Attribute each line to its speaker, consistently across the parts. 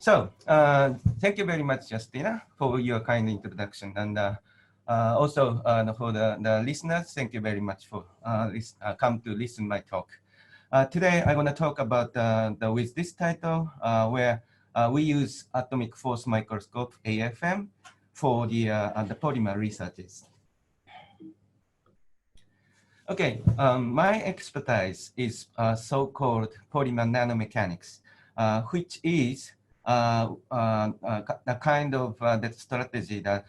Speaker 1: Thank you very much, Justina, for your kind introduction. And also for the listeners, thank you very much for come to listen my talk. Today, I'm going to talk about with this title, where we use Atomic Force Microscope, AFM, for the polymer researches. Okay, my expertise is so-called polymer nanomechanics, which is the kind of that strategy that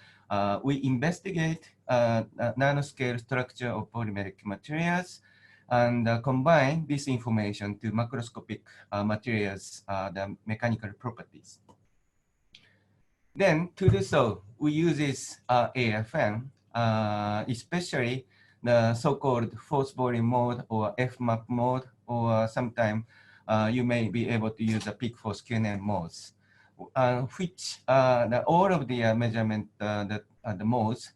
Speaker 1: we investigate nanoscale structure of polymeric materials and combine this information to macroscopic materials, the mechanical properties. Then to do so, we use this AFM, especially the so-called force volume mode or FMAP mode, or sometimes you may be able to use the peak force QNM modes, which all of the measurement the modes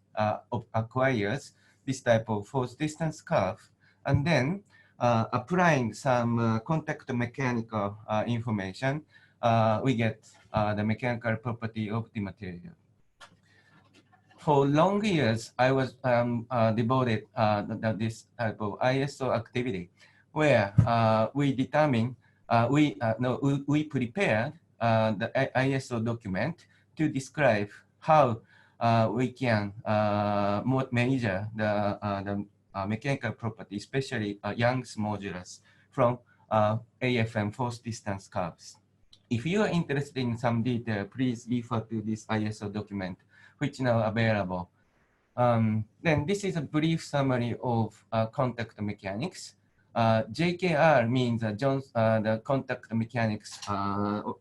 Speaker 1: acquires this type of force distance curve, and then applying some contact mechanical information, we get the mechanical property of the material. For long years, I was devoted this type of ISO activity, where we determine, we prepared the ISO document to describe how we can measure the mechanical property, especially Young's modulus from AFM force distance curves. If you are interested in some detail, please refer to this ISO document, which now available. Then this is a brief summary of contact mechanics. JKR means the contact mechanics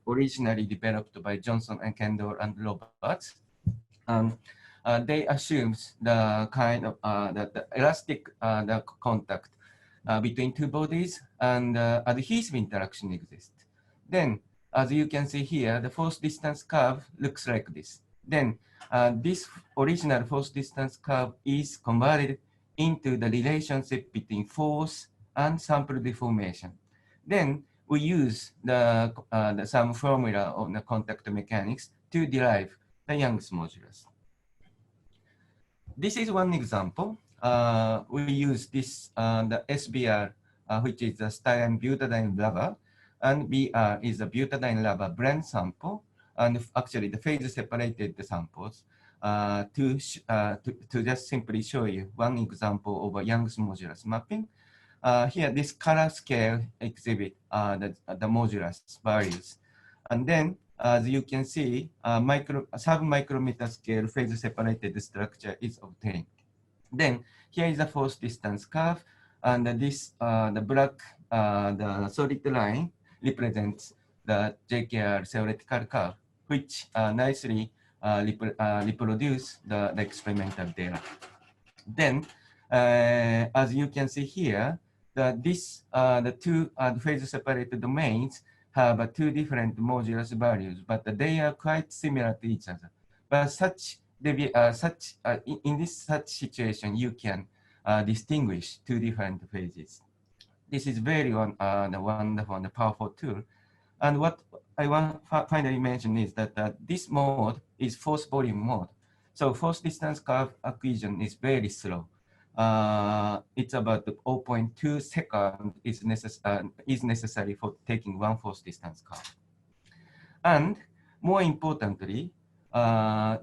Speaker 1: originally developed by Johnson and Kendall and Roberts. They assumes the kind of the elastic the contact between two bodies, and adhesive interaction exists. Then, as you can see here, the force distance curve looks like this. Then this original force distance curve is converted into the relationship between force and sample deformation. Then we use some formula of the contact mechanics to derive the Young's modulus. This is one example. We use this the SBR, which is the styrene butadiene rubber, and BR is a butadiene rubber blend sample, and actually the phase separated the samples to just simply show you one example of a Young's modulus mapping. Here, this color scale exhibit the modulus values, and then as you can see, sub-micrometer scale phase separated structure is obtained. Then here is the force distance curve, and this the black the solid line represents the JKR theoretical curve, which nicely reproduce the experimental data. Then, as you can see here, the two phase separated domains have two different modulus values, but they are quite similar to each other. But in this such situation, you can distinguish two different phases. This is very wonderful and powerful tool. And what I want to finally mention is that this mode is force volume mode. So force distance curve acquisition is very slow. It's about 0.2 seconds is necessary for taking one force distance curve. And more importantly,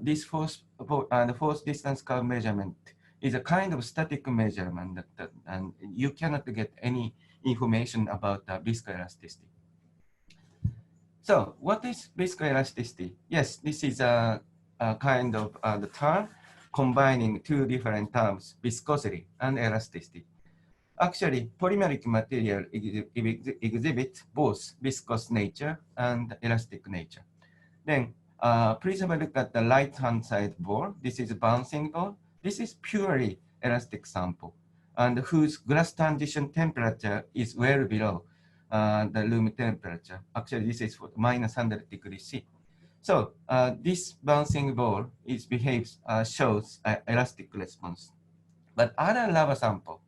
Speaker 1: this the force distance curve measurement is a kind of static measurement and you cannot get any information about viscoelasticity. So what is viscoelasticity? Yes, this is a kind of the term combining two different terms, viscosity and elasticity. Actually, polymeric material exhibit both viscous nature and elastic nature. Then please have a look at the right-hand side ball. This is a bouncing ball. This is purely elastic sample, and whose glass transition temperature is well below the room temperature. Actually, this is for -100 degrees C. So this bouncing ball shows elastic response. But other lava sample,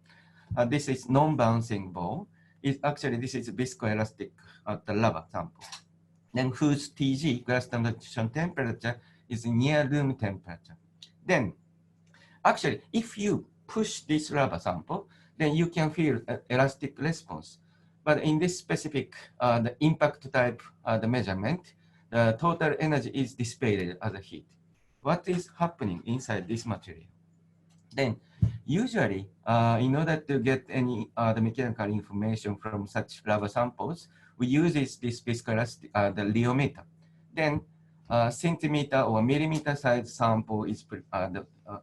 Speaker 1: this is non-bouncing ball. This is viscoelastic the lava sample. then whose TG, glass transition temperature, is near room temperature. Then, actually, if you push this rubber sample, then you can feel an elastic response. But in this specific, the impact type, the measurement, the total energy is dissipated as a heat. What is happening inside this material? Then, usually, in order to get any the mechanical information from such rubber samples, we use this viscoelastic, the rheometer. Then, centimeter or millimeter size sample is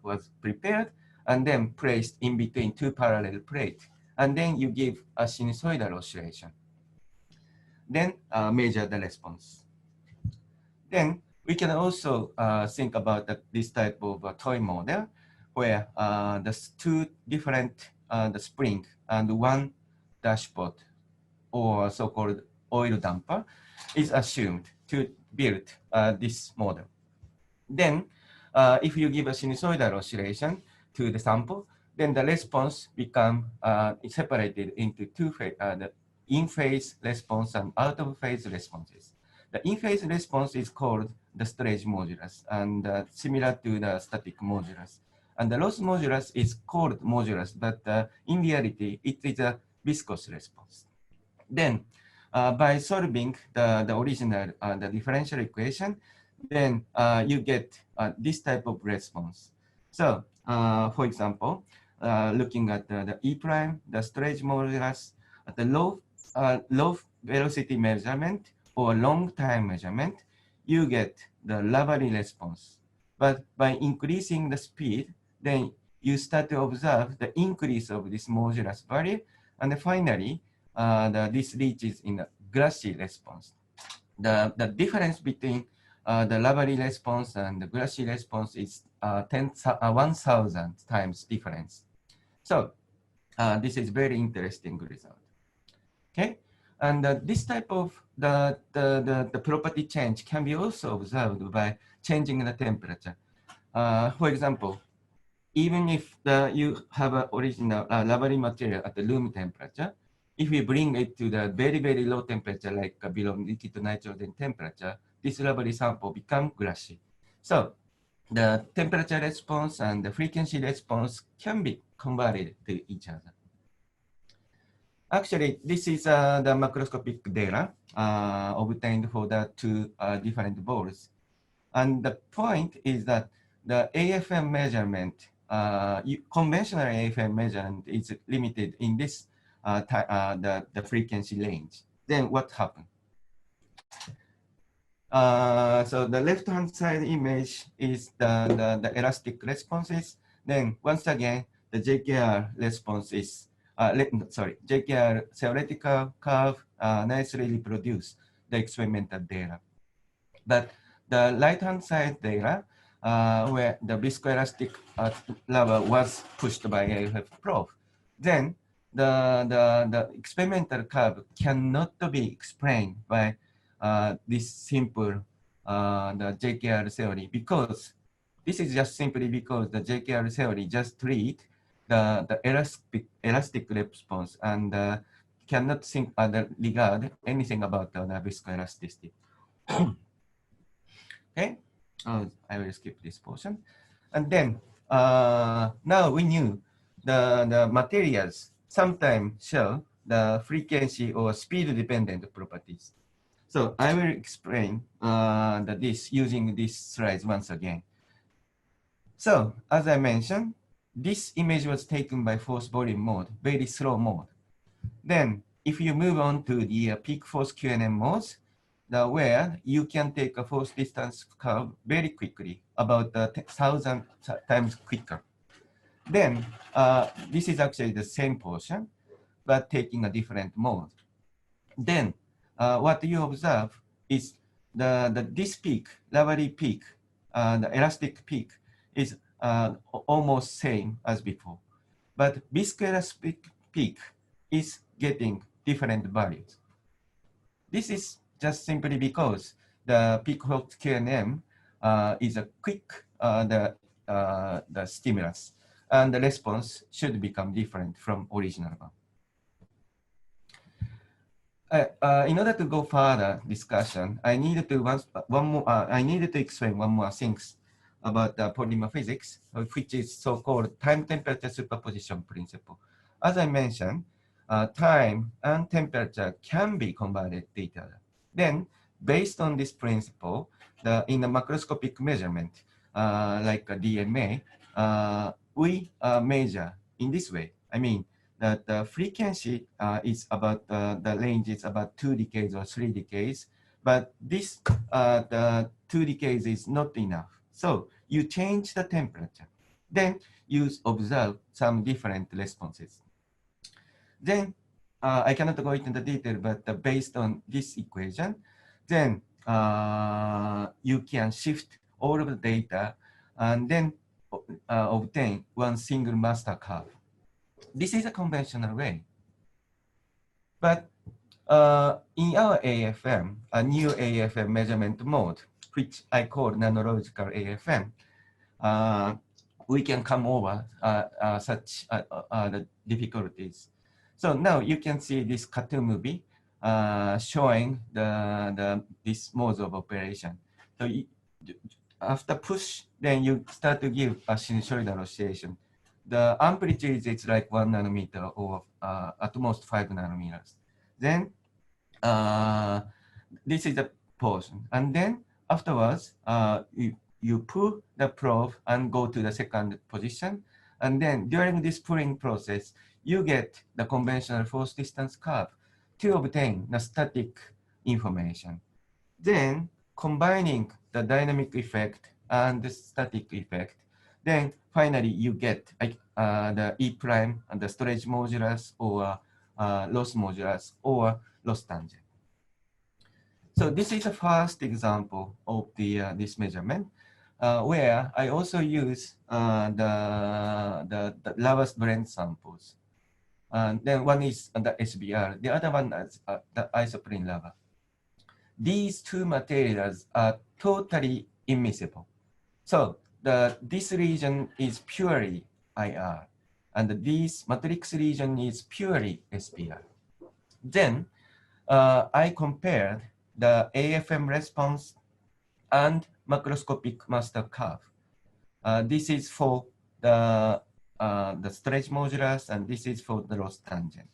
Speaker 1: was prepared and then placed in between two parallel plates. And then you give a sinusoidal oscillation. Then measure the response. Then we can also think about this type of toy model where there's two different the spring and one dashboard or so-called oil damper is assumed to build this model. Then if you give a sinusoidal oscillation to the sample, then the response become separated into two the in-phase response and out-of-phase responses. The in-phase response is called the stretch modulus and similar to the static modulus. And the loss modulus is called modulus, but in reality, it is a viscous response. Then by solving the original the differential equation, then you get this type of response. So for example, looking at the E prime, the stretch modulus, at the low velocity measurement or long time measurement, you get the Lavary response. But by increasing the speed, then you start to observe the increase of this modulus value, and finally, this reaches in the Grassi response. The difference between the Lavary response and the Grassi response is 1,000 times difference. So this is very interesting result. Okay, and this type of the property change can be also observed by changing the temperature. For example, even if you have an original Lavary material at the room temperature, if we bring it to the very, very low temperature, like below liquid nitrogen temperature, this Lavary sample becomes glassy. So the temperature response and the frequency response can be converted to each other. Actually, this is the macroscopic data obtained for the two different balls. And the point is that the AFM measurement, conventional AFM measurement is limited in this the frequency range. Then what happened? So the left-hand side image is the elastic responses. Then once again, the JKR response is, JKR theoretical curve nicely reproduce the experimental data. But the right-hand side data, where the viscoelastic level was pushed by AFF Prof, then the experimental curve cannot be explained by this simple the JKR theory, because this is just simply because the JKR theory just treat the elastic response and cannot think regard anything about the viscoelasticity. Okay, I will skip this portion. And then now we knew the materials sometimes show the frequency or speed dependent properties. So I will explain this using these slides once again. So as I mentioned, this image was taken by force volume mode, very slow mode. Then if you move on to the peak force QNM modes, where you can take a force distance curve very quickly, about 1,000 times quicker. Then this is actually the same portion, but taking a different mode. Then what you observe is this peak, Lavary peak, the elastic peak is almost same as before. But viscoelastic peak is getting different values. This is just simply because the peak force QNM is a quick the stimulus, and the response should become different from original one. In order to go further discussion, I needed to I needed to explain one more things about the polymer physics, which is so-called time temperature superposition principle. As I mentioned, time and temperature can be converted to each other. Then, based on this principle, in the macroscopic measurement, like a DMA, we measure in this way. I mean, that the frequency is about the range is about 2 decades or 3 decades, but this the 2 decades is not enough. So you change the temperature, then you observe some different responses. Then I cannot go into the detail, but based on this equation, then you can shift all of the data and then obtain one single master curve. This is a conventional way. But in our AFM, a new AFM measurement mode, which I call Nanorheological AFM, we can come over such the difficulties. So now you can see this cartoon movie showing this modes of operation. So after push, then you start to give a sinusoidal oscillation. The amplitude is like 1 nanometer or at most 5 nanometers. Then this is the portion. And then afterwards, you pull the probe and go to the second position. And then during this pulling process, you get the conventional force distance curve to obtain the static information. Then combining the dynamic effect and the static effect, then finally you get the E prime and the storage modulus or loss modulus or loss tangent. So this is the first example of this measurement, where I also use the lava blend samples. Then one is the SBR, the other one is the isoprene lava. These two materials are totally immiscible. So this region is purely IR, and this matrix region is purely SPR. Then I compared the AFM response and macroscopic master curve. This is for the stretch modulus, and this is for the loss tangent.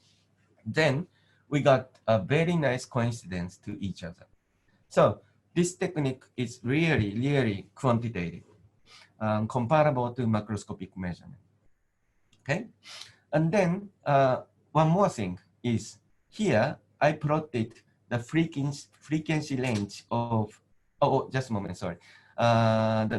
Speaker 1: Then we got a very nice coincidence to each other. So this technique is really, really quantitative, comparable to macroscopic measurement. Okay, and then one more thing is here I plotted the frequency range of, just a moment, sorry.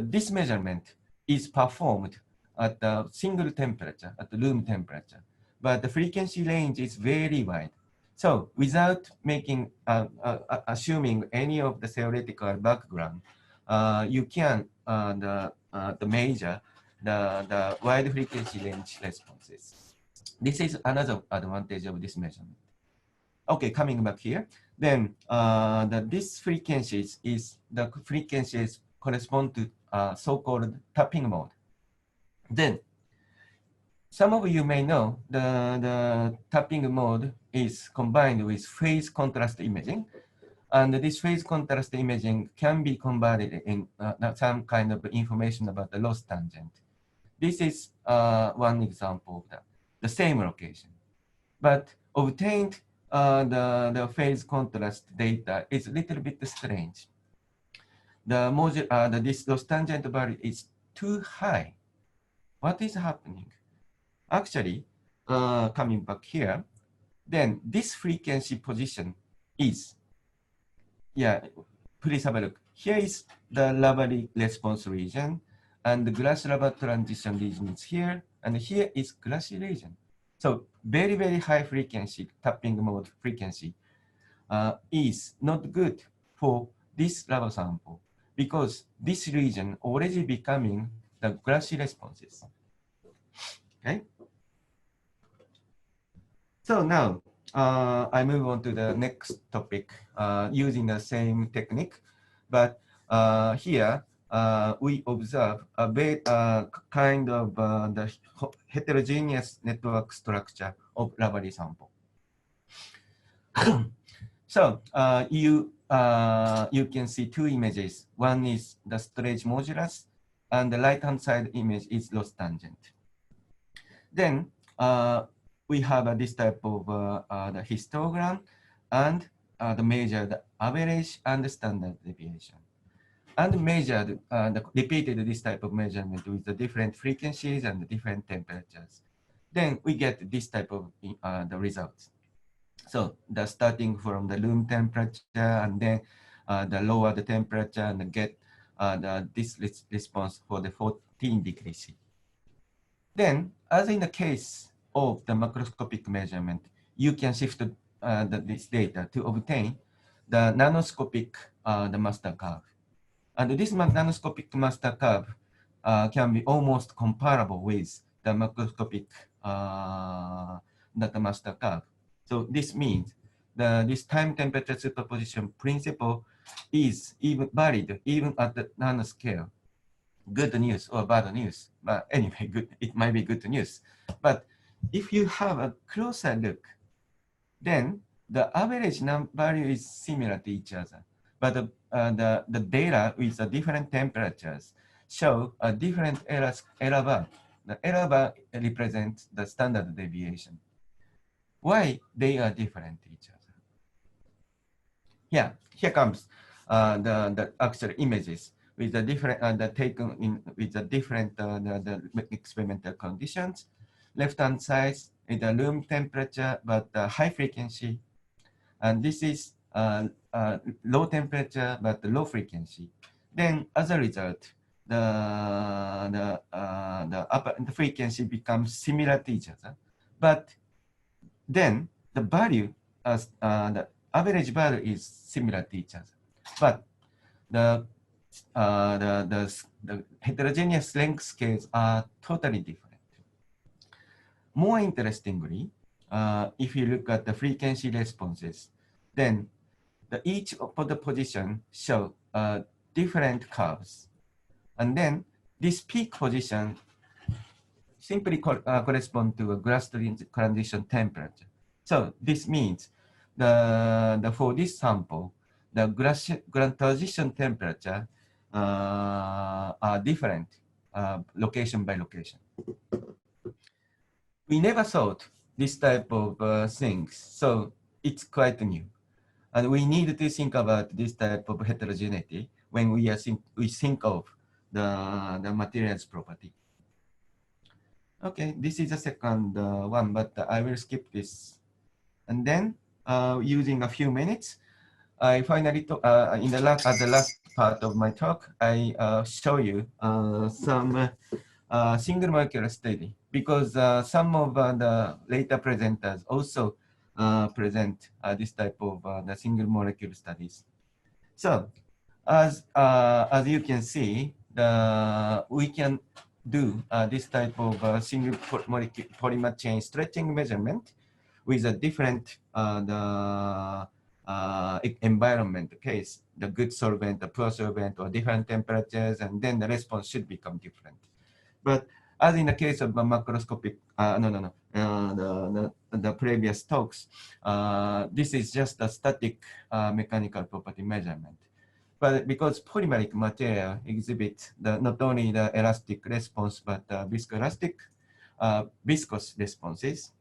Speaker 1: This measurement is performed at a single temperature, at the room temperature, but the frequency range is very wide. So without making, assuming any of the theoretical background, you can measure the wide frequency range responses. This is another advantage of this measurement. Okay, coming back here, then this frequencies is the frequencies correspond to so-called tapping mode. Then some of you may know the tapping mode is combined with phase contrast imaging, and this phase contrast imaging can be converted in some kind of information about the loss tangent. This is one example of that, the same location, but obtained the phase contrast data is a little bit strange. This loss tangent value is too high. What is happening? Actually, coming back here, then this frequency position is, please have a look. Here is the lava response region, and the glass lava transition region is here, and here is glassy region. So very, very high frequency tapping mode frequency is not good for this lava sample because this region already becoming the glassy responses. Okay. So now I move on to the next topic using the same technique, but here we observe a very kind of the heterogeneous network structure of lava sample. So you can see two images. One is the storage modulus, and the right-hand side image is loss tangent. Then we have this type of the histogram and the measure the average and the standard deviation. And measured, repeated this type of measurement with the different frequencies and the different temperatures. Then we get this type of the results. So the starting from the room temperature and then the lower the temperature and get this response for the 14 degrees C. Then, as in the case of the macroscopic measurement, you can shift this data to obtain the nanoscopic the master curve. And this nanoscopic master curve can be almost comparable with the macroscopic data master curve. So this means this time temperature superposition principle is even valid even at the nanoscale. Good news or bad news, but anyway, good. It might be good news. But if you have a closer look, then the average value is similar to each other. But the data with the different temperatures show a different error bar. The error bar represents the standard deviation. Why they are different to each other? Yeah, here comes the actual images with the different taken in with the different the experimental conditions. Left-hand side is the room temperature but high frequency, and this is low temperature but low frequency. Then, as a result, the frequency becomes similar to each other, but then the value as the average value is similar to each other, but the heterogeneous length scales are totally different. More interestingly, if you look at the frequency responses, then each of the position show different curves. And then this peak position simply correspond to a glass transition temperature. So this means for this sample, the glass transition temperature are different location by location. We never thought this type of things, so it's quite new. And we need to think about this type of heterogeneity when we think of the materials property. Okay, this is the second one, but I will skip this. And then using a few minutes, I finally, at the last part of my talk, I show you some single molecular study, because some of the later presenters also present this type of the single molecule studies. So as you can see, we can do this type of single molecule polymer chain stretching measurement with a different environment case, the good solvent, the poor solvent, or different temperatures, and then the response should become different. But as in the case of macroscopic, the previous talks, this is just a static mechanical property measurement. But because polymeric material exhibit not only the elastic response, but viscoelastic, viscous responses.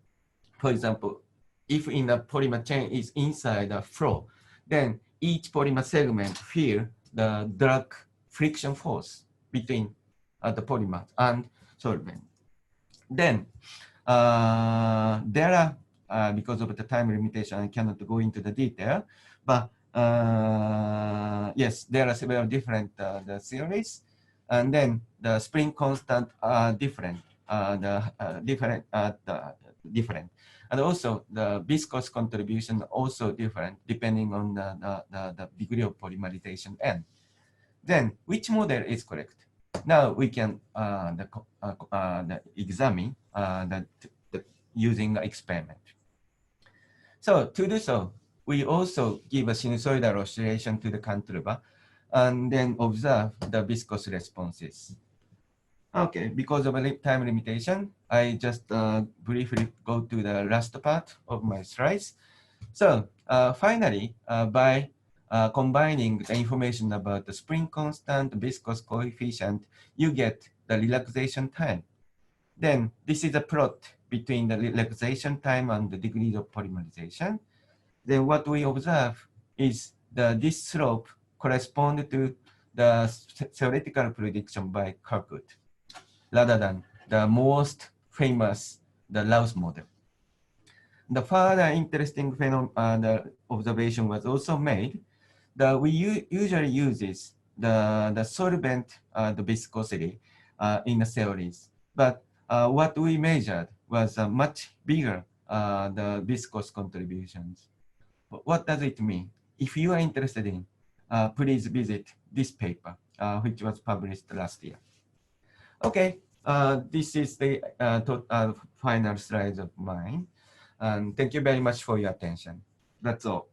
Speaker 1: For example, if in the polymer chain is inside the flow, then each polymer segment feel the drag friction force between the polymer and solvent. Then there are, because of the time limitation, I cannot go into the detail, but yes, there are several different the theories, and then the spring constant are different, different, and also the viscous contribution also different depending on the degree of polymerization n. Then which model is correct? Now we can examine using the experiment. So to do so, we also give a sinusoidal oscillation to the cantilever and then observe the viscous responses. Okay, because of a time limitation, I just briefly go to the last part of my slides. So finally, by combining the information about the spring constant, viscous coefficient, you get the relaxation time. Then this is a plot between the relaxation time and the degree of polymerization. Then what we observe is this slope corresponds to the theoretical prediction by Kirkwood, rather than the most famous, the Laus model. The further interesting the observation was also made that we usually uses the solvent, the viscosity in the theories. But what we measured was much bigger the viscous contributions. What does it mean? If you are interested in, please visit this paper, which was published last year. Okay, this is the final slides of mine. And thank you very much for your attention. That's all.